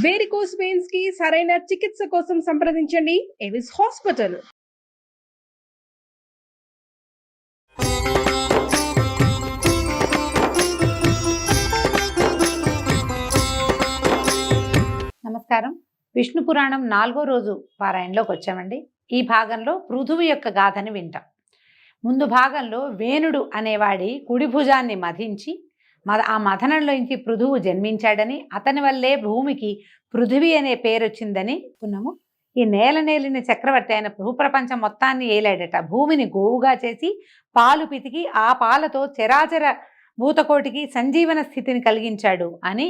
Varicose veins కి సరైన చికిత్స కోసం సంప్రదించండి ఎవిస్ హాస్పిటల్. నమస్కారం. విష్ణు పురాణం 4వ రోజు పారాయణలోకి వచ్చామండి. ఈ భాగంలో పృథువు యొక్క గాథని వింటాం. ముందు భాగంలో వేణుడు అనేవాడి కుడి భుజాన్ని మధించి ఆ మథనంలోంచి పృథువు జన్మించాడని, అతని వల్లే భూమికి పృథివీ అనే పేరు వచ్చిందని అనుకున్నాము. ఈ నేలిన చక్రవర్తి ఆయన భూప్రపంచం మొత్తాన్ని ఏలాడట. భూమిని గోవుగా చేసి పాలు పితికి ఆ పాలతో చరాచర భూతకోటికి సంజీవన స్థితిని కలిగించాడు అని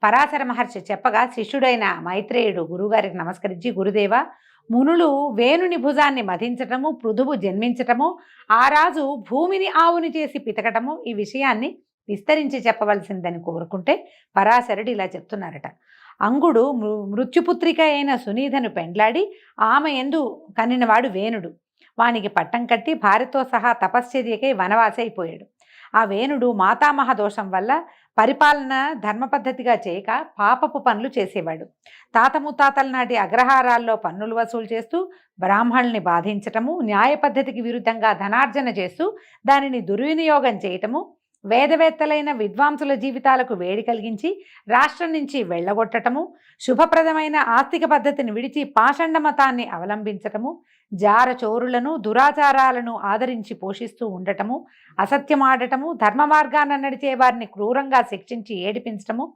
పరాశర మహర్షి చెప్పగా, శిష్యుడైన మైత్రేయుడు గురువుగారికి నమస్కరించి, గురుదేవ, మునులు వేణుని భుజాన్ని మధించటము, పృథువు జన్మించటము, ఆ రాజు భూమిని ఆవుని చేసి పితకటము, ఈ విషయాన్ని విస్తరించి చెప్పవలసిందని కోరుకుంటే పరాశరుడు ఇలా చెప్తున్నారట. అంగుడు మృత్యుపుత్రిక అయిన సునీధను పెండ్లాడి ఆమె ఎందు కనినవాడు వేణుడు. వానికి పట్టం కట్టి భార్యతో సహా తపశ్చర్యకై వనవాసి అయిపోయాడు. ఆ వేణుడు మాతామహ దోషం వల్ల పరిపాలన ధర్మపద్ధతిగా చేయక పాపపు పనులు చేసేవాడు. తాత ముత్తాతల నాటి అగ్రహారాల్లో పన్నులు వసూలు చేస్తూ బ్రాహ్మణుల్ని బాధించటము, న్యాయ పద్ధతికి విరుద్ధంగా ధనార్జన చేస్తూ దానిని దుర్వినియోగం చేయటము, వేదవేత్తలైన విద్వాంసుల జీవితాలకు వేడి కలిగించి రాష్ట్రం నుంచి వెళ్ళగొట్టటము, శుభప్రదమైన ఆస్తిక పద్ధతిని విడిచి పాషండ మతాన్ని అవలంబించటము, జార చోరులను దురాచారాలను ఆదరించి పోషిస్తూ ఉండటము, అసత్యమాడటము, ధర్మ మార్గాన నడిచే వారిని క్రూరంగా శిక్షించి ఏడిపించటము,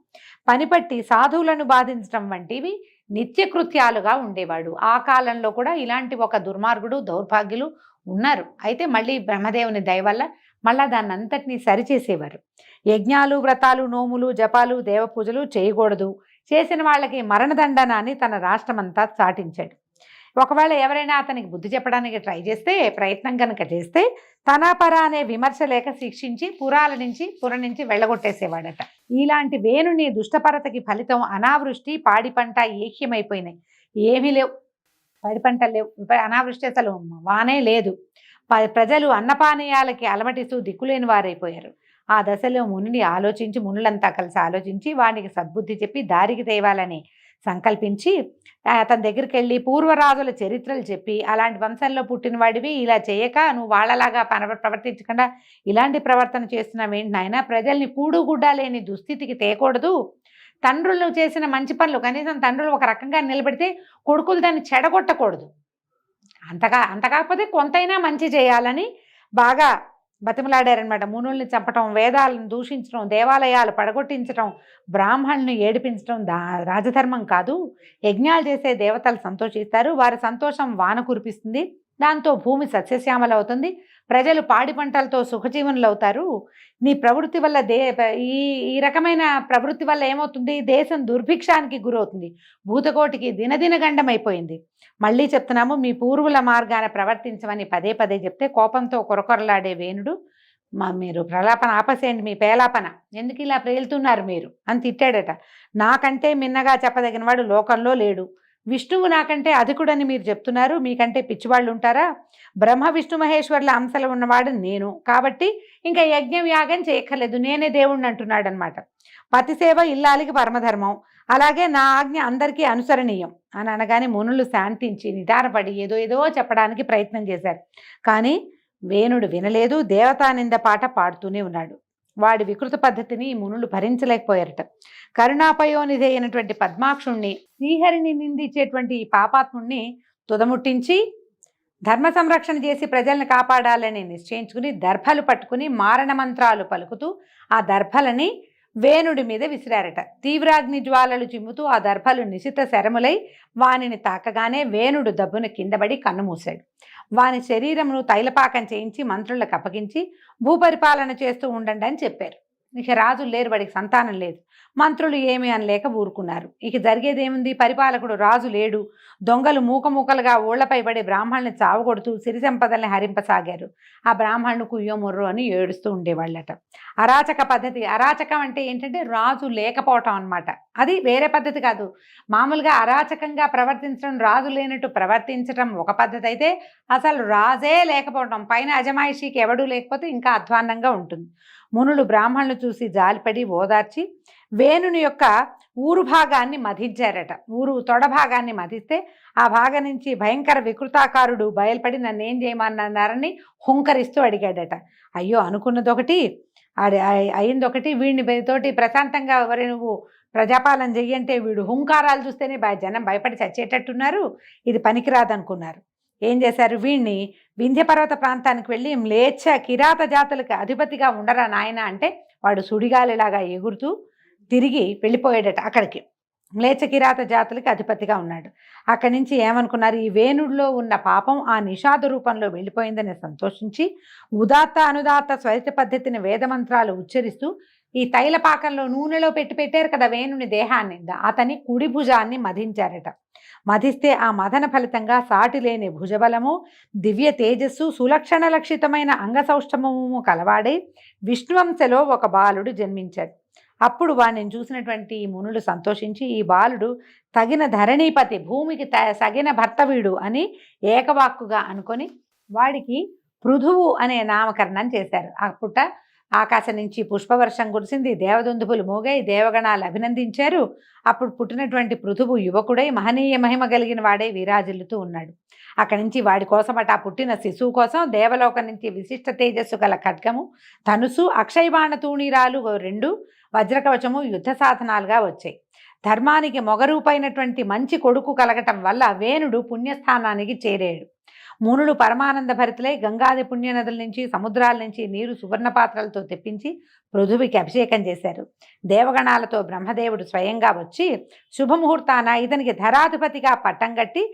పనిపట్టి సాధువులను బాధించటం వంటివి నిత్యకృత్యాలుగా ఉండేవాడు. ఆ కాలంలో కూడా ఇలాంటి ఒక దుర్మార్గుడు దౌర్భాగ్యులు ఉన్నారు. అయితే మళ్ళీ బ్రహ్మదేవుని దయ వల్ల మళ్ళా దాన్ని అంతటినీ సరిచేసేవారు. యజ్ఞాలు, వ్రతాలు, నోములు, జపాలు, దేవపూజలు చేయకూడదు, చేసిన వాళ్ళకి మరణదండన అని తన రాష్ట్రమంతా చాటించాడు. ఒకవేళ ఎవరైనా అతనికి బుద్ధి చెప్పడానికి ట్రై చేస్తే, ప్రయత్నం కనుక చేస్తే తనాపర అనే విమర్శ లేక శిక్షించి పుర నుంచి వెళ్ళగొట్టేసేవాడట. ఇలాంటి వేణుని దుష్టపరతకి ఫలితం అనావృష్టి, పాడి పంట ఏక్యమైపోయినాయి. ఏమీ లేవు, పాడి పంటలు లేవు, అనావృష్టి అసలు వానే లేదు. ప్రజలు అన్నపానీయాలకి అలమటిస్తూ దిక్కులేని వారైపోయారు. ఆ దశలో మునులంతా కలిసి ఆలోచించి వానికి సద్బుద్ధి చెప్పి దారికి తేవాలని సంకల్పించి అతని దగ్గరికి వెళ్ళి పూర్వరాజుల చరిత్రలు చెప్పి, అలాంటి వంశంలో పుట్టిన వాడివి, ఇలా చేయక నువ్వు వాళ్ళలాగా ప్రవర్తించకుండా ఇలాంటి ప్రవర్తన చేస్తున్నావేంటి నాయన, ప్రజల్ని కూడుగుడ్డా లేని దుస్థితికి తేకూడదు, తండ్రులు చేసిన మంచి పనులు కనీసం తండ్రులు ఒక రకంగా నిలబెడితే కొడుకులు దాన్ని చెడగొట్టకూడదు, అంత కాకపోతే కొంతైనా మంచి చేయాలని బాగా బతిమలాడారనమాట. మునుల్ని చంపటం, వేదాలను దూషించడం, దేవాలయాలు పడగొట్టించడం, బ్రాహ్మణుని ఏడిపించడం రాజధర్మం కాదు. యజ్ఞాలు చేసే దేవతలు సంతోషిస్తారు, వారి సంతోషం వాన కురిపిస్తుంది, దాంతో భూమి సస్యశ్యామల అవుతుంది, ప్రజలు పాడి పంటలతో సుఖజీవనులు అవుతారు. నీ ప్రవృత్తి వల్ల ఈ రకమైన ప్రవృత్తి వల్ల ఏమవుతుంది, దేశం దుర్భిక్షానికి గురవుతుంది, భూతకోటికి దినదిన గండమైపోయింది. మళ్ళీ చెప్తున్నాము, మీ పూర్వుల మార్గాన ప్రవర్తించమని పదే పదే చెప్తే కోపంతో కొరకొరలాడే వేణుడు, మీరు ప్రలాపన ఆపసేయండి, మీ పేలాపన ఎందుకు ఇలా ప్రేలుతున్నారు మీరు అని తిట్టాడట. నాకంటే మిన్నగా చెప్పదగిన వాడు లోకంలో లేడు, విష్ణువు నాకంటే అధికుడని మీరు చెప్తున్నారు, మీకంటే పిచ్చివాళ్ళు ఉంటారా, బ్రహ్మ విష్ణు మహేశ్వర్ల అంశలు ఉన్నవాడు నేను, కాబట్టి ఇంకా యజ్ఞం యాగం చేయక్కర్లేదు, నేనే దేవుణ్ణి అంటున్నాడు అనమాట. పతిసేవ ఇల్లాలికి పరమధర్మం, అలాగే నా ఆజ్ఞ అందరికీ అనుసరణీయం అని అనగానే మునులు శాంతించి నిదానపడి ఏదో చెప్పడానికి ప్రయత్నం చేశారు. కానీ వేణుడు వినలేదు, దేవతానింద పాట పాడుతూనే ఉన్నాడు. వాడి వికృత పద్ధతిని మునులు భరించలేకపోయారట. కరుణాపయోనిధి అయినటువంటి పద్మాక్షుణ్ణి, శ్రీహరిని నిందించేటువంటి ఈ పాపాత్ముణ్ణి తుదముట్టించి ధర్మ సంరక్షణ చేసి ప్రజల్ని కాపాడాలని నిశ్చయించుకుని దర్భలు పట్టుకుని మారణ మంత్రాలు పలుకుతూ ఆ దర్భలని వేణుడి మీద విసిరారట. తీవ్రాగ్ని జ్వాలలు చిమ్ముతూ ఆ దర్భలు నిశిత శరములై వానిని తాకగానే వేణుడు దబ్బున కిందపడి కన్నుమూశాడు. వాని శరీరమును తైలపాకం చేయించి మంత్రులకు అప్పగించి భూపరిపాలన చేస్తూ ఉండండి అని చెప్పారు. ఇక రాజులు లేరు, వాడికి సంతానం లేదు, మంత్రులు ఏమీ అనలేక ఊరుకున్నారు. ఇక జరిగేదేముంది, పరిపాలకుడు రాజు లేడు, దొంగలు మూకముక్కలుగా ఊళ్లపై పడి బ్రాహ్మణుల్ని చావగొడుతూ సిరి సంపదల్ని హరింపసాగారు. ఆ బ్రాహ్మణుడు కుయ్యో ముర్రు అని ఏడుస్తూ ఉండేవాళ్ళట. అరాచక పద్ధతి, అరాచకం అంటే ఏంటంటే రాజు లేకపోవటం అనమాట, అది వేరే పద్ధతి కాదు. మామూలుగా అరాచకంగా ప్రవర్తించడం, రాజు లేనట్టు ప్రవర్తించడం ఒక పద్ధతి అయితే, అసలు రాజే లేకపోవడం, పైన అజమాయిషీకి ఎవడూ లేకపోతే ఇంకా అధ్వాన్నంగా ఉంటుంది. మునులు బ్రాహ్మణులు చూసి జాలిపడి ఓదార్చి వేణుని యొక్క ఊరు భాగాన్ని మధించారట. ఊరు తొడ భాగాన్ని మధిస్తే ఆ భాగం నుంచి భయంకర వికృతాకారుడు బయలుపడి నన్ను ఏం చేయమన్నారని హుంకరిస్తూ అడిగాడట. అయ్యో, అనుకున్నదొకటి అయిందొకటి. వీడిని తోటి ప్రశాంతంగా ఎవరి నువ్వు ప్రజాపాలన చెయ్యంటే వీడు హుంకారాలు చూస్తేనే జనం భయపడి చచ్చేటట్టున్నారు, ఇది పనికిరాదనుకున్నారు. ఏం చేశారు, వీడిని వింధ్యపర్వత ప్రాంతానికి వెళ్ళి మ్లేచ్ఛ కిరాత జాతులకు అధిపతిగా ఉండరా నాయన అంటే వాడు సుడిగాలిలాగా ఎగురుతూ తిరిగి వెళ్ళిపోయాడట అక్కడికి. మ్లేచ్ఛ కిరాత జాతులకి అధిపతిగా ఉన్నాడు. అక్కడి నుంచి ఏమనుకున్నారు, ఈ వేణుడిలో ఉన్న పాపం ఆ నిషాద రూపంలో వెళ్ళిపోయిందని సంతోషించి ఉదాత్త అనుదాత్త స్వరిత పద్ధతిని వేదమంత్రాలు ఉచ్చరిస్తూ ఈ తైలపాకంలో నూనెలో పెట్టారు కదా వేణుని దేహాన్ని, అతని కుడి భుజాన్ని మధించారట. మధిస్తే ఆ మదన ఫలితంగా సాటి లేని భుజబలము, దివ్య తేజస్సు, సులక్షణ లక్షితమైన అంగసౌష్ఠమము కలవాడై విష్ణువంశలో ఒక బాలుడు జన్మించాడు. అప్పుడు వాడిని చూసినటువంటి మునులు సంతోషించి ఈ బాలుడు తగిన ధరణీపతి, భూమికి సగిన భర్త వీడు అని ఏకవాక్కుగా అనుకొని వాడికి పృథువు అనే నామకరణం చేశారు. అప్పుట ఆకాశం నుంచి పుష్పవర్షం కురిసింది, దేవదుందుపులు మోగాయి, దేవగణాలు అభినందించారు. అప్పుడు పుట్టినటువంటి పృథువు యువకుడై మహనీయ మహిమ కలిగిన వాడై విరాజిల్లుతూ ఉన్నాడు. అక్కడి నుంచి వాడి కోసమట పుట్టిన శిశువు కోసం దేవలోకం నుంచి విశిష్ట తేజస్సు గల ఖడ్గము, ధనుసు, అక్షయబాణ తూణీరాలు 2, వజ్రకవచము యుద్ధ సాధనాలుగా వచ్చాయి. ధర్మానికి మొగరూపైనటువంటి మంచి కొడుకు కలగటం వల్ల వేణుడు పుణ్యస్థానానికి చేరాడు. మునులు పరమానంద భరితులై గంగాది పుణ్యనదుల నుంచి సముద్రాల నుంచి నీరు సువర్ణ పాత్రలతో తెప్పించి పృథువికి అభిషేకం చేశారు. దేవగణాలతో బ్రహ్మదేవుడు స్వయంగా వచ్చి శుభముహూర్తాన ఇతనికి ధరాధిపతిగా పట్టం కట్టి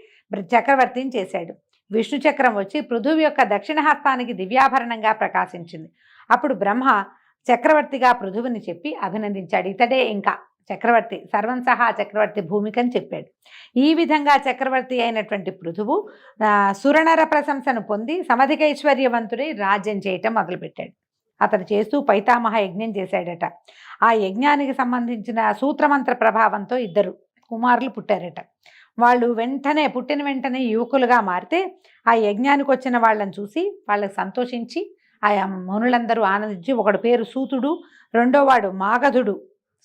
చక్రవర్తిని చేశాడు. విష్ణు చక్రం వచ్చి పృథువి యొక్క దక్షిణ హస్తానికి దివ్యాభరణంగా ప్రకాశించింది. అప్పుడు బ్రహ్మ చక్రవర్తిగా పృథువిని చెప్పి అభినందించాడు. ఇతడే ఇంకా చక్రవర్తి, సర్వం సహా చక్రవర్తి భూమికని చెప్పాడు. ఈ విధంగా చక్రవర్తి అయినటువంటి పృథువు సురనర ప్రశంసను పొంది సమధికైశ్వర్యవంతుడై రాజ్యం చేయటం మొదలుపెట్టాడు. అతను చేస్తూ పైతామహ యజ్ఞం చేశాడట. ఆ యజ్ఞానికి సంబంధించిన సూత్రమంత్ర ప్రభావంతో 2 కుమారులు పుట్టారట. వాళ్ళు పుట్టిన వెంటనే యువకులుగా మారితే ఆ యజ్ఞానికి వచ్చిన వాళ్ళని చూసి వాళ్ళకి సంతోషించి ఆ మునులందరూ ఆనందించి ఒకడు పేరు సూతుడు, రెండోవాడు మాగధుడు,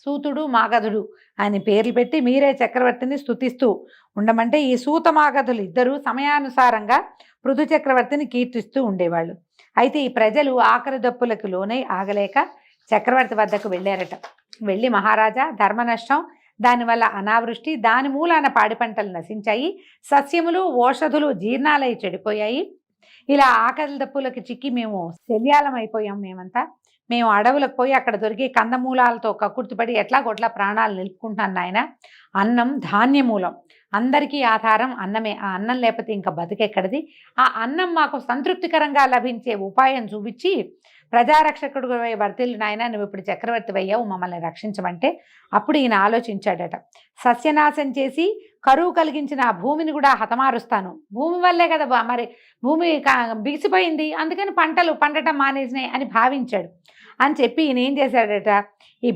సూతుడు మాగధుడు అని పేర్లు పెట్టి మీరే చక్రవర్తిని స్తుతిస్తూ ఉండమంటే ఈ సూత మాగధులు 2 సమయానుసారంగా పృథు చక్రవర్తిని కీర్తిస్తూ ఉండేవాళ్ళు. అయితే ఈ ప్రజలు ఆఖరి దప్పులకు లోనై ఆగలేక చక్రవర్తి వద్దకు వెళ్ళారట. వెళ్ళి మహారాజా, ధర్మ నష్టం, దానివల్ల అనావృష్టి, దాని మూలాన పాడి పంటలు నశించాయి, సస్యములు ఓషధులు జీర్ణాలై చెడిపోయాయి. ఇలా ఆకలి దప్పులకి చిక్కి మేము శల్యాలం అయిపోయాం. మేము అడవులకు పోయి అక్కడ దొరికి కందమూలాలతో కక్కుర్తిపడి ఎట్లాగొట్లా ప్రాణాలు నిలుపుకుంటున్నాను నాయన. అన్నం ధాన్యమూలం, అందరికీ ఆధారం అన్నమే. ఆ అన్నం లేకపోతే ఇంకా బతికెక్కడిది? ఆ అన్నం మాకు సంతృప్తికరంగా లభించే ఉపాయం చూపించి ప్రజారక్షకుడు వర్తిల్లు నాయన, నువ్వు ఇప్పుడు చక్రవర్తి అయ్యావు, మమ్మల్ని రక్షించమంటే అప్పుడు ఈయన ఆలోచించాడట. సస్యనాశం చేసి కరువు కలిగించిన ఆ భూమిని కూడా హతమారుస్తాను. భూమి వల్లే కదా మరి భూమి బిగిసిపోయింది, అందుకని పంటలు పండటం మానేసినాయి అని భావించాడు. అని చెప్పి ఈయన ఏం చేశాడట, ఈ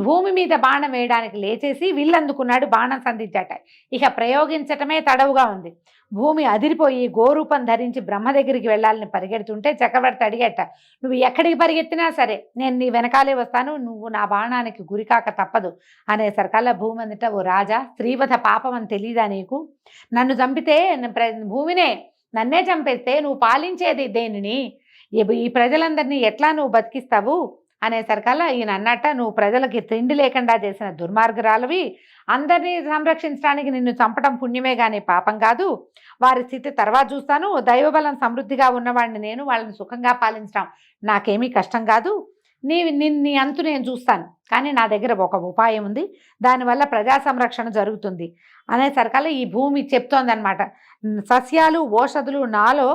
భూమి మీద బాణం వేయడానికి లేచేసి విల్లందుకున్నాడు, బాణం సంధించాట. ఇక ప్రయోగించటమే తడవుగా ఉంది. భూమి అదిరిపోయి గోరూపం ధరించి బ్రహ్మ దగ్గరికి వెళ్ళాలని పరిగెడుతుంటే చక్రవర్తి అడిగేట, నువ్వు ఎక్కడికి పరిగెత్తినా సరే నేను నీ వెనకాలే వస్తాను, నువ్వు నా బాణానికి గురికాక తప్పదు అనేసరికల్లా భూమి అందుట, ఓ రాజా, స్త్రీవధ పాపం అని తెలీదా నీకు? నన్ను చంపితే భూమినే, నన్నే చంపేస్తే నువ్వు పాలించేది దేనిని? ఈ ప్రజలందరినీ ఎట్లా నువ్వు బతికిస్తావు అనేసరికల్లా ఈయన అన్నట్ట, నువ్వు ప్రజలకి తిండి లేకుండా చేసిన దుర్మార్గురాలవి, అందరినీ సంరక్షించడానికి నిన్ను చంపడం పుణ్యమే కానీ పాపం కాదు. వారి స్థితి తర్వాత చూస్తాను. దైవబలం సమృద్ధిగా ఉన్నవాడిని నేను, వాళ్ళని సుఖంగా పాలించడం నాకేమీ కష్టం కాదు. నీ అంతు నేను చూస్తాను, కానీ నా దగ్గర ఒక ఉపాయం ఉంది, దానివల్ల ప్రజా సంరక్షణ జరుగుతుంది అనేసరికల్లా ఈ భూమి చెప్తోందనమాట. సస్యాలు ఓషధులు నాలో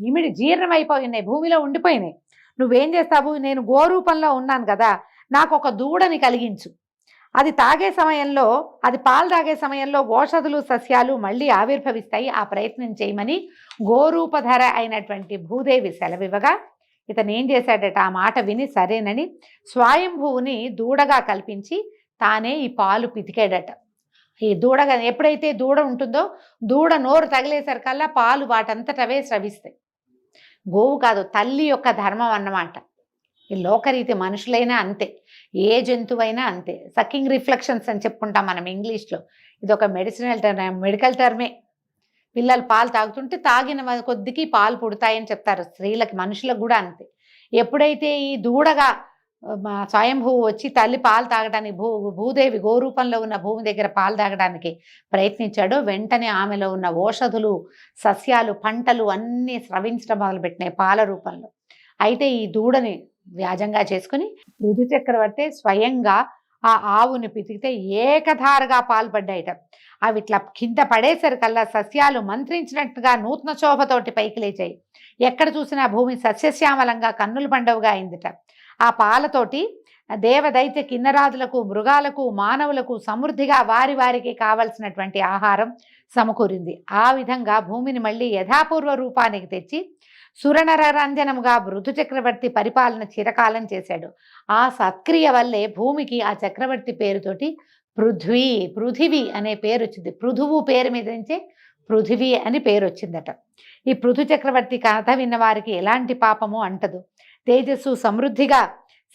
ఇమిడి జీర్ణమైపోయినాయి, భూమిలో ఉండిపోయినాయి. నువ్వేం చేస్తావు? నేను గోరూపంలో ఉన్నాను కదా, నాకు ఒక దూడని కలిగించు. అది తాగే సమయంలో, అది పాలు తాగే సమయంలో ఓషధులు సస్యాలు మళ్ళీ ఆవిర్భవిస్తాయి, ఆ ప్రయత్నం చేయమని గోరూపధర అయినటువంటి భూదేవి సెలవివ్వగా ఇతను ఏం చేశాడట, ఆ మాట విని సరేనని స్వయంభువుని దూడగా కల్పించి తానే ఈ పాలు పితికాడట. ఈ దూడగా ఎప్పుడైతే దూడ ఉంటుందో దూడ నోరు తగిలేసరికల్లా పాలు వాటంతటవే స్రవిస్తాయి. గోవు కాదు, తల్లి యొక్క ధర్మం అన్నమాట. ఈ లోకరీతి మనుషులైనా అంతే. ఏ జంతువైనా అంతే. సకింగ్ రిఫ్లెక్షన్స్ అని చెప్పుకుంటాం మనం ఇంగ్లీష్లో. ఇది ఒక మెడికల్ టర్మే. పిల్లలు పాలు తాగుతుంటే తాగిన కొద్దికి పాలు పుడతాయని చెప్తారు. స్త్రీలకి, మనుషులకు కూడా అంతే. ఎప్పుడైతే ఈ దూడగా స్వయంభువు వచ్చి తల్లి పాలు తాగడానికి భూదేవి గోరూపంలో ఉన్న భూమి దగ్గర పాలు తాగడానికి ప్రయత్నించాడో వెంటనే ఆమెలో ఉన్న ఓషధులు, సస్యాలు, పంటలు అన్నీ స్రవించడం మొదలుపెట్టినాయి పాల రూపంలో. అయితే ఈ దూడని వ్యాజంగా చేసుకుని పృథు చక్రవర్తి స్వయంగా ఆ ఆవుని పితికితే ఏకధారగా పాల్పడ్డాయిట. అవి ఇట్లా కింద పడేసరికల్లా సస్యాలు మంత్రించినట్టుగా నూతన శోభతోటి పైకి లేచాయి. ఎక్కడ చూసినా భూమి సస్యశ్యామలంగా కన్నుల పండువగా అయిందిట. ఆ పాలతోటి దేవదైత్య కిన్నరాజులకు, మృగాలకు, మానవులకు సమృద్ధిగా వారికి కావలసినటువంటి ఆహారం సమకూరింది. ఆ విధంగా భూమిని మళ్ళీ యథాపూర్వ రూపానికి తెచ్చి సురనరంజనముగా పృథు చక్రవర్తి పరిపాలన చిరకాలం చేశాడు. ఆ సత్క్రియ వల్లే భూమికి ఆ చక్రవర్తి పేరుతోటి పృథివీ అనే పేరు వచ్చింది. పృథువు పేరు మీద నుంచే పృథివీ అని పేరు వచ్చిందట. ఈ పృథు చక్రవర్తి కథ విన్న వారికి ఎలాంటి పాపము అంటదు. తేజస్సు, సమృద్ధిగా,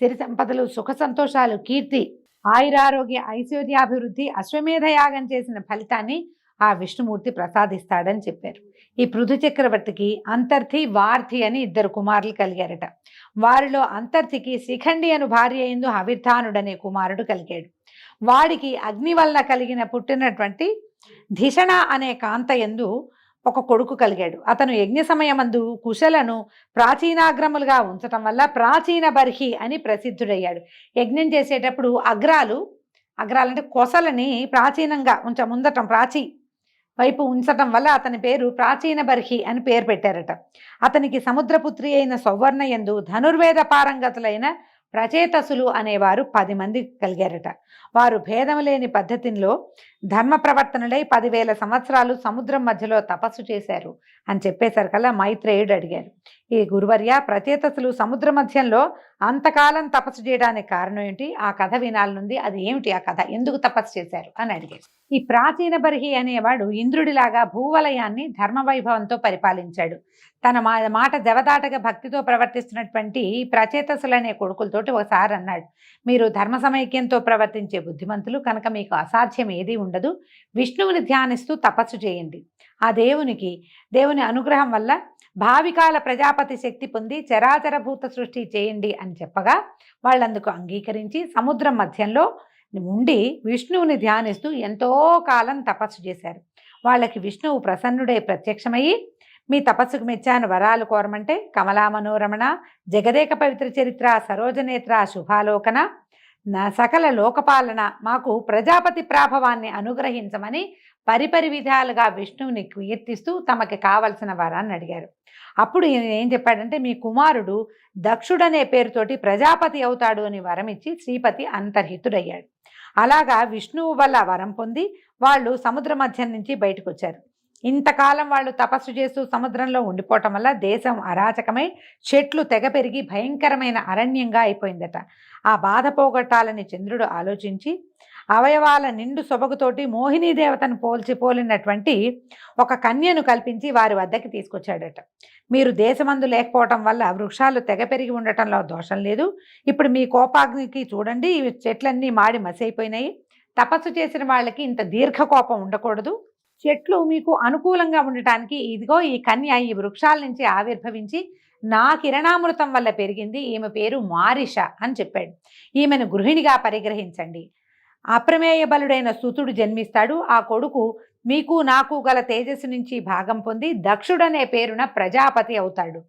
సిరి సంపదలు, సుఖ సంతోషాలు, కీర్తి, ఆయురారోగ్య, ఐశ్వర్యాభివృద్ధి, అశ్వమేధ యాగం చేసిన ఫలితాన్ని ఆ విష్ణుమూర్తి ప్రసాదిస్తాడని చెప్పారు. ఈ పృథు చక్రవర్తికి అంతర్థి, వార్థి అని 2 కుమారులు కలిగారట. వారిలో అంతర్థికి శిఖండి అను భార్య యందు హవిర్ధానుడనే కుమారుడు కలిగాడు. వాడికి అగ్ని వలన పుట్టినటువంటి ధిషణ అనే కాంత యందు ఒక కొడుకు కలిగాడు. అతను యజ్ఞ సమయమందు కుశలను ప్రాచీనాగ్రములుగా ఉంచటం వల్ల ప్రాచీన బర్హి అని ప్రసిద్ధుడయ్యాడు. యజ్ఞం చేసేటప్పుడు అగ్రాలంటే కొసలని ప్రాచీనంగా ముందటం ప్రాచీ వైపు ఉంచటం వల్ల అతని పేరు ప్రాచీన బర్హి అని పేరు పెట్టారట. అతనికి సముద్రపుత్రి అయిన సౌవర్ణ యందు ధనుర్వేద పారంగతులైన ప్రచేతసులు అనేవారు 10 మంది కలిగారట. వారు భేదము లేని పద్ధతిలో ధర్మ ప్రవర్తనలై 10,000 సంవత్సరాలు సముద్రం మధ్యలో తపస్సు చేశారు అని చెప్పేసరికల్లా మైత్రేయుడు అడిగారు, ఈ గురువర్య, ప్రచేతసులు సముద్ర మధ్యంలో అంతకాలం తపస్సు చేయడానికి కారణం ఏంటి? ఆ కథ వినాలనుంది, అది ఏమిటి ఆ కథ, ఎందుకు తపస్సు చేశారు అని అడిగారు. ఈ ప్రాచీన బర్హి అనేవాడు ఇంద్రుడిలాగా భూవలయాన్ని ధర్మవైభవంతో పరిపాలించాడు. తన మాట జవదాటగా భక్తితో ప్రవర్తిస్తున్నటువంటి ప్రచేతసులనే కొడుకులతోటి ఒకసారి అన్నాడు, మీరు ధర్మ సమైక్యంతో ప్రవర్తించే బుద్ధిమంతులు కనుక మీకు అసాధ్యం ఏదీ ఉండదు. విష్ణువుని ధ్యానిస్తూ తపస్సు చేయండి. ఆ దేవుని అనుగ్రహం వల్ల భావికాల ప్రజాపతి శక్తి పొంది చరాచరభూత సృష్టి చేయండి అని చెప్పగా వాళ్ళందుకు అంగీకరించి సముద్రం మధ్యంలో ఉండి విష్ణువుని ధ్యానిస్తూ ఎంతో కాలం తపస్సు చేశారు. వాళ్ళకి విష్ణువు ప్రసన్నుడై ప్రత్యక్షమయ్యి, మీ తపస్సుకు మెచ్చాను, వరాలు కోరమంటే కమలా మనోరమణ, జగదేక పవిత్ర చరిత్ర, సరోజనేత్ర, శుభాలోకన, సకల లోకపాలన, మాకు ప్రజాపతి ప్రాభవాన్ని అనుగ్రహించమని పరిపరి విధాలుగా విష్ణువుని కీర్తిస్తూ తమకి కావలసిన వరాన్ని అడిగారు. అప్పుడు ఏం చెప్పాడంటే, మీ కుమారుడు దక్షుడనే పేరుతోటి ప్రజాపతి అవుతాడు అని వరమిచ్చి శ్రీపతి అంతర్హితుడయ్యాడు. అలాగా విష్ణువు వల్ల వరం పొంది వాళ్ళు సముద్ర మధ్యం నుంచి బయటకు వచ్చారు. ఇంతకాలం వాళ్ళు తపస్సు చేస్తూ సముద్రంలో ఉండిపోవటం వల్ల దేశం అరాచకమై చెట్లు తెగ పెరిగి భయంకరమైన అరణ్యంగా అయిపోయిందట. ఆ బాధ పోగొట్టాలని చంద్రుడు ఆలోచించి అవయవాల నిండు సొబగుతోటి మోహినీ దేవతను పోలినటువంటి ఒక కన్యను కల్పించి వారి వద్దకి తీసుకొచ్చాడట. మీరు దేశమందు లేకపోవటం వల్ల వృక్షాలు తెగ పెరిగి ఉండటంలో దోషం లేదు. ఇప్పుడు మీ కోపాగ్నికి చూడండి, ఈ చెట్లన్నీ మాడి మసైపోయినాయి. తపస్సు చేసిన వాళ్ళకి ఇంత దీర్ఘ కోపం ఉండకూడదు. చెట్లు మీకు అనుకూలంగా ఉండటానికి ఇదిగో ఈ కన్య ఈ వృక్షాల నుంచి ఆవిర్భవించి నా కిరణామృతం వల్ల పెరిగింది. ఈమె పేరు మారిష అని చెప్పాడు. ఈమెను గృహిణిగా పరిగ్రహించండి. అప్రమేయ బలుడైన సుతుడు జన్మిస్తాడు. ఆ కొడుకు మీకు నాకు గల తేజస్సు నుంచి భాగం పొంది దక్షుడనే పేరున ప్రజాపతి అవుతాడు.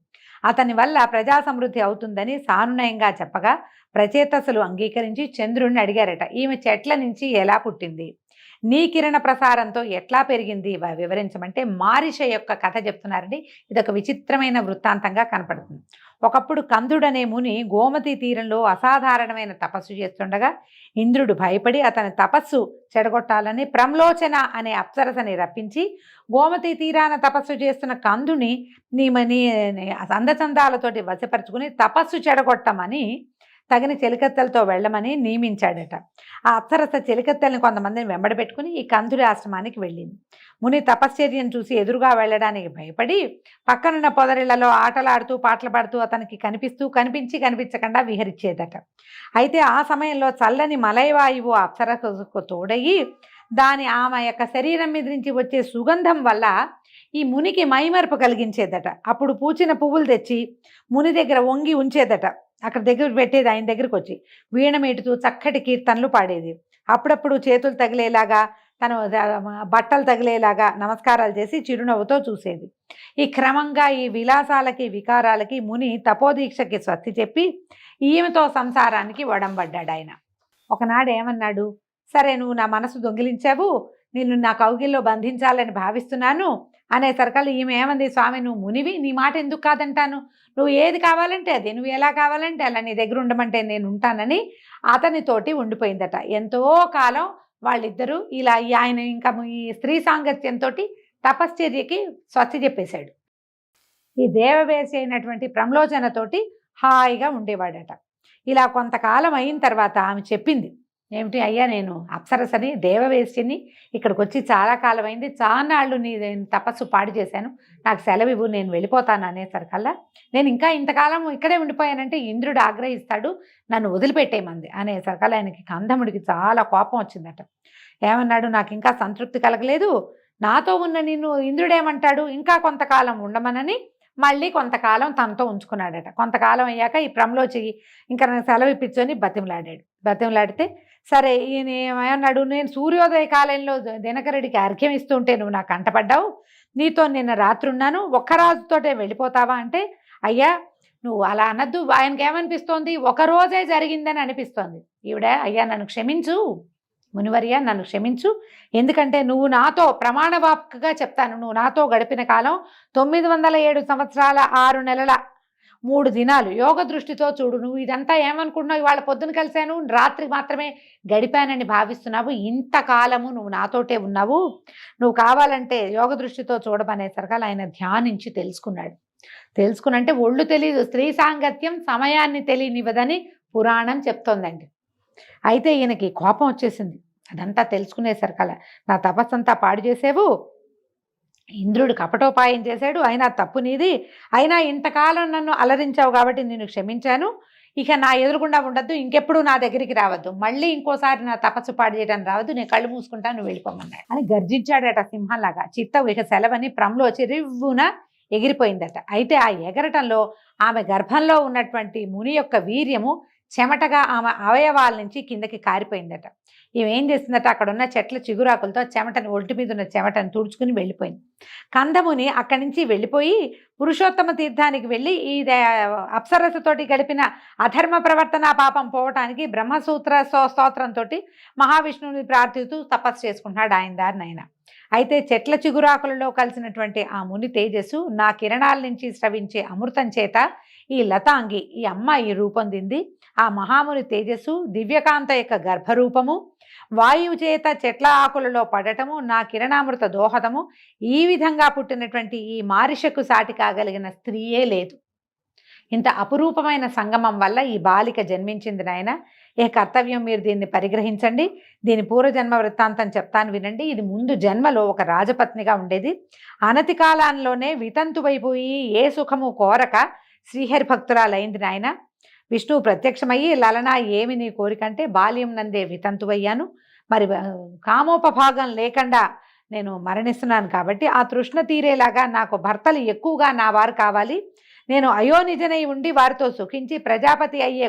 అతని వల్ల ప్రజా సమృద్ధి అవుతుందని సానునయంగా చెప్పగా ప్రచేతసులు అంగీకరించి చంద్రుడిని అడిగారట, ఈమె చెట్ల నుంచి ఎలా పుట్టింది, నీ కిరణ ప్రసారంతో ఎట్లా పెరిగింది వివరించమంటే మారిష యొక్క కథ చెప్తున్నారండి. ఇదొక విచిత్రమైన వృత్తాంతంగా కనపడుతుంది. ఒకప్పుడు కందుడనే ముని గోమతి తీరంలో అసాధారణమైన తపస్సు చేస్తుండగా ఇంద్రుడు భయపడి అతని తపస్సు చెడగొట్టాలని ప్రమ్లోచన అనే అప్సరసని రప్పించి గోమతి తీరాన తపస్సు చేస్తున్న కందుని అందచందాలతోటి వశపరుచుకుని తపస్సు చెడగొట్టమని తగిన చెలికత్తెలతో వెళ్ళమని నియమించాడట. ఆ అప్సరస చెలికత్తెల్ని కొంతమందిని వెంబడి పెట్టుకుని ఈ కందుడి ఆశ్రమానికి వెళ్ళింది. ముని తపశ్చర్యను చూసి ఎదురుగా వెళ్ళడానికి భయపడి పక్కనున్న పొదరిళ్లలో ఆటలాడుతూ పాటలు పాడుతూ అతనికి కనిపించకుండా విహరించేదట. అయితే ఆ సమయంలో చల్లని మలయవాయువు అప్సరసకు తోడయి ఆమె యొక్క శరీరం మీద నుంచి వచ్చే సుగంధం వల్ల ఈ మునికి మైమరుపు కలిగించేదట. అప్పుడు పూచిన పువ్వులు తెచ్చి ముని దగ్గర వంగి ఉంచేదట. అక్కడ దగ్గర పెట్టేది, ఆయన దగ్గరికి వచ్చి వీణ మీటుతూ చక్కటి కీర్తనలు పాడేది. అప్పుడప్పుడు చేతులు తగిలేలాగా, తను బట్టలు తగిలేలాగా నమస్కారాలు చేసి చిరునవ్వుతో చూసేది. ఈ క్రమంగా ఈ విలాసాలకి వికారాలకి ముని తపోదీక్షకి స్వస్తి చెప్పి ఈమెతో సంసారానికి వడంబడ్డాడు. ఆయన ఒకనాడు ఏమన్నాడు, సరే నువ్వు నా మనసు దొంగిలించావు, నిన్ను నా కౌగిల్లో బంధించాలని భావిస్తున్నాను అనేసరికల్లా ఈమె ఏమంది, స్వామి నువ్వు మునివి, నీ మాట ఎందుకు కాదంటాను, నువ్వు ఏది కావాలంటే అది, నువ్వు ఎలా కావాలంటే అలా, నీ దగ్గర ఉండమంటే నేను ఉంటానని అతనితోటి ఉండిపోయిందట. ఎంతో కాలం వాళ్ళిద్దరూ ఇలా ఆయన ఇంకా ఈ స్త్రీ సాంగత్యంతో తపశ్చర్యకి స్వస్తి చెప్పేశాడు. ఈ దేవవేసి అయినటువంటి ప్రమ్లోచనతోటి హాయిగా ఉండేవాడట. ఇలా కొంతకాలం అయిన తర్వాత ఆమె చెప్పింది, ఏమిటి అయ్యా, నేను అప్సరసని దేవవేశ్యని, ఇక్కడికి వచ్చి చాలా కాలం అయింది, చాలాళ్ళు నేను తపస్సు పాడు చేశాను, నాకు సెలవు ఇవ్వు, నేను వెళ్ళిపోతాను అనేసరికల్లా నేను ఇంకా ఇంతకాలం ఇక్కడే ఉండిపోయానంటే ఇంద్రుడు ఆగ్రహిస్తాడు, నన్ను వదిలిపెట్టేయమంది అనేసరికల్లా ఆయనకి కందముడికి చాలా కోపం వచ్చిందట. ఏమన్నాడు, నాకు ఇంకా సంతృప్తి కలగలేదు, నాతో ఉన్న నిన్ను ఇంద్రుడేమంటాడు, ఇంకా కొంతకాలం ఉండమనని మళ్ళీ కొంతకాలం తనతో ఉంచుకున్నాడట. కొంతకాలం అయ్యాక ఈ ప్రమ్లోచి ఇంకా నాకు సెలవు ఇప్పించని బతిమలాడితే సరే ఈయన ఏమన్నాడు, నేను సూర్యోదయ కాలంలో దినకరుడికి అర్ఘ్యం ఇస్తుంటే నువ్వు నాకు అంటపడ్డావు, నీతో నిన్న రాత్రి ఉన్నాను, ఒక్కరాజుతోటే వెళ్ళిపోతావా అంటే, అయ్యా నువ్వు అలా అనద్దు, ఆయనకి ఏమనిపిస్తోంది, ఒకరోజే జరిగిందని అనిపిస్తోంది. ఈవిడ, అయ్యా నన్ను క్షమించు మునివర్య, నన్ను క్షమించు, ఎందుకంటే నువ్వు నాతో ప్రమాణవాక్గా చెప్తాను, నువ్వు నాతో గడిపిన కాలం 907 సంవత్సరాల 6 నెలల 3 దినాలు. యోగ దృష్టితో చూడు, నువ్వు ఇదంతా ఏమనుకుంటున్నావు, ఇవాళ పొద్దున కలిశాను, రాత్రి మాత్రమే గడిపానని భావిస్తున్నావు, ఇంతకాలము నువ్వు నాతోటే ఉన్నావు, నువ్వు కావాలంటే యోగ దృష్టితో చూడమనేసరికల్లా ఆయన ధ్యానించి తెలుసుకున్నంటే ఒళ్ళు తెలియదు, స్త్రీ సాంగత్యం సమయాన్ని తెలియనివ్వదని పురాణం చెప్తోందండి. అయితే ఈయనకి కోపం వచ్చేసింది. అదంతా తెలుసుకునేసరికల్లా, నా తపస్సంతా పాడు చేసేవు, ఇంద్రుడు కపటోపాయం చేశాడు, అయినా తప్పు నీది, అయినా ఇంతకాలం నన్ను అలరించావు కాబట్టి నేను క్షమించాను, ఇక నా ఎదురుగుండా ఉండద్దు, ఇంకెప్పుడు నా దగ్గరికి రావద్దు, మళ్ళీ ఇంకోసారి నా తపస్సు పాడు చేయడానికి రావద్దు, నేను కళ్ళు మూసుకుంటా, నువ్వు వెళ్ళిపోమన్నాడు అని గర్జించాడట సింహంలాగా. చిత్తవు ఇక సెలవని ప్రమ్లోచి రివ్వున ఎగిరిపోయిందట. అయితే ఆ ఎగరటంలో ఆమె గర్భంలో ఉన్నటువంటి ముని యొక్క వీర్యము చెమటగా ఆమె అవయవాల నుంచి కిందకి కారిపోయిందట. ఏం చేసిందట, అక్కడ ఉన్న చెట్ల చిగురాకులతో చెమటని, ఒంటి మీద ఉన్న చెమటని తుడుచుకుని వెళ్ళిపోయింది. కందముని అక్కడి నుంచి వెళ్ళిపోయి పురుషోత్తమ తీర్థానికి వెళ్ళి ఈ అప్సరసతోటి గడిపిన అధర్మ ప్రవర్తన పాపం పోవటానికి బ్రహ్మసూత్ర స్తోత్రంతో మహావిష్ణువుని ప్రార్థిస్తూ తపస్సు చేసుకుంటున్నాడు ఆయన దారిని ఆయన. అయితే చెట్ల చిగురాకులలో కలిసినటువంటి ఆ ముని తేజస్సు నా కిరణాల నుంచి స్రవించే అమృతం చేత ఈ లతాంగి, ఈ అమ్మాయి రూపొందింది. ఆ మహాముని తేజస్సు దివ్యకాంత యొక్క గర్భరూపము, వాయువు చేత చెట్ల ఆకులలో పడటము, నా కిరణామృత దోహదము, ఈ విధంగా పుట్టినటువంటి ఈ మారిషకు సాటి కాగలిగిన స్త్రీయే లేదు. ఇంత అపురూపమైన సంగమం వల్ల ఈ బాలిక జన్మించింది నాయన. ఏ కర్తవ్యం, మీరు దీన్ని పరిగ్రహించండి, దీని పూర్వజన్మ వృత్తాంతం చెప్తాను వినండి. ఇది ముందు జన్మలో ఒక రాజపత్నిగా ఉండేది. అనతి కాలంలోనే వితంతువైపోయి ఏ సుఖము కోరక శ్రీహరి భక్తురాలైంది నాయన. విష్ణువు ప్రత్యక్షమయ్యి, లలనా ఏమి నీ కోరికంటే, బాల్యం నందే వితంతువయ్యాను, మరి కామోపభాగం లేకుండా నేను మరణిస్తున్నాను కాబట్టి ఆ తృష్ణ తీరేలాగా నాకు భర్తలు ఎక్కువగా నా వారు కావాలి, నేను అయోనిజనై ఉండి వారితో సుఖించి ప్రజాపతి అయ్యే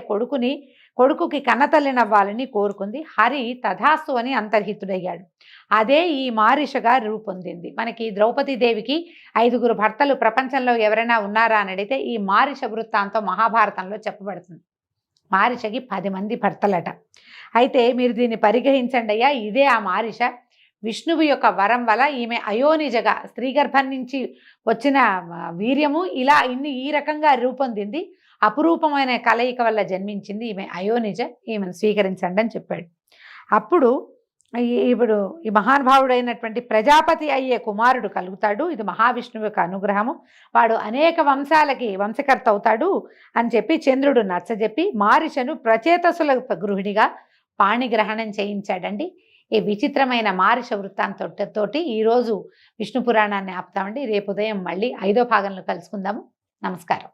కొడుకుకి కన్నతల్లినవ్వాలని కోరుకుంది. హరి తథాస్తు అని అంతర్హితుడయ్యాడు. అదే ఈ మారిషగా రూపొందింది. మనకి ద్రౌపదీదేవికి 5 భర్తలు ప్రపంచంలో ఎవరైనా ఉన్నారా అని అడిగితే ఈ మారిష వృత్తాంతం మహాభారతంలో చెప్పబడుతుంది. మారిషకి 10 మంది భర్తలట. అయితే మీరు దీన్ని పరిగ్రహించండి అయ్యా, ఇదే ఆ మారిష. విష్ణువు యొక్క వరం వల్ల ఈమె అయోనిజగా, స్త్రీ గర్భం నుంచి వచ్చిన వీర్యము ఇలా ఈ రకంగా రూపొందింది. అపురూపమైన కలయిక వల్ల జన్మించింది ఈమె అయోనిజ, ఈమెను స్వీకరించండి అని చెప్పాడు. అప్పుడు ఇప్పుడు ఈ మహానుభావుడైనటువంటి ప్రజాపతి అయ్యే కుమారుడు కలుగుతాడు. ఇది మహావిష్ణువు యొక్క అనుగ్రహము. వాడు అనేక వంశాలకి వంశకర్త అవుతాడు అని చెప్పి చంద్రుడు నచ్చజెప్పి మారిషను ప్రచేతసుల గృహిణిగా పాణిగ్రహణం చేయించాడండి. ఈ విచిత్రమైన మారిష వృత్తాంతోటి ఈరోజు విష్ణు పురాణాన్ని ఆపుతామండి. రేపు ఉదయం మళ్ళీ 5వ భాగంలో కలుసుకుందాము. నమస్కారం.